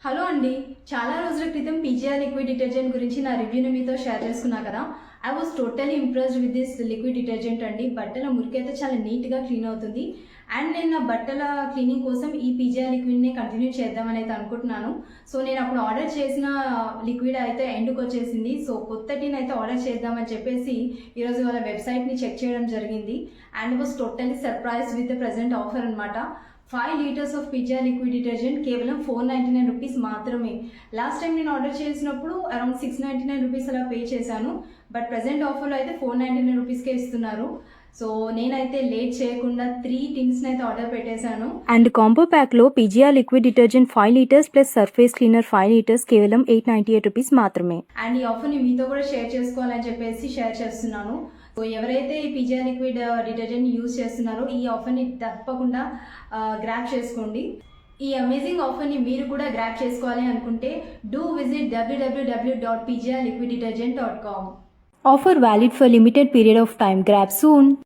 Hello అండి. చాలా రోజుల క్రితం పీజీఆర్ లిక్విడ్ డిటర్జెంట్ గురించి నా రివ్యూని మీతో షేర్ చేసుకున్నా కదా. I was totally impressed with this liquid detergent అండి. బట్టల మురికైతే చాలా నీట్గా క్లీన్ అవుతుంది. అండ్ నేను నా బట్టల క్లీనింగ్ కోసం ఈ పీజీఆర్ లిక్విడ్ని కంటిన్యూ చేద్దామని అయితే అనుకుంటున్నాను. సో నేను అప్పుడు ఆర్డర్ చేసిన లిక్విడ్ అయితే ఎండ్కి వచ్చేసింది. సో కొత్తటిని అయితే ఆర్డర్ చేద్దామని చెప్పేసి ఈరోజు వాళ్ళ వెబ్సైట్ని చెక్ చేయడం జరిగింది. And was totally surprise with the present offer అనమాట. 5 litres of pizza liquid detergent కేవలం 499 రూపీస్ మాత్రమే. లాస్ట్ టైం నేను ఆర్డర్ చేసినప్పుడు అరౌండ్ 699 రూపీస్ అలా పే చేశాను. బట్ ప్రజెంట్ ఆఫర్లో అయితే 499 రూపీస్కే ఇస్తున్నారు. సో నేనైతే లేట్ చేయకుండా 3 టిన్స్ని అయితే ఆర్డర్ పెట్టేశాను. అండ్ కాంబో ప్యాక్లో PGR liquid detergent 5 litres plus surface cleaner 5 litres కేవలం 898 రూపీస్ మాత్రమే. అండ్ ఈ ఆఫర్ని మీతో కూడా షేర్ చేసుకోవాలని చెప్పేసి షేర్ చేస్తున్నాను. సో ఎవరైతే ఈ పిజిఆర్ లిక్విడ్ డిటర్జెంట్ యూజ్ చేస్తున్నారో ఈ ఆఫర్ని తప్పకుండా గ్రాబ్ చేసుకోండి. ఈ అమేజింగ్ ఆఫర్ని మీరు కూడా గ్రాబ్ చేసుకోవాలి అనుకుంటే do visit www.pgrliquiddetergent.com. Offer valid for limited period of time. Grab soon.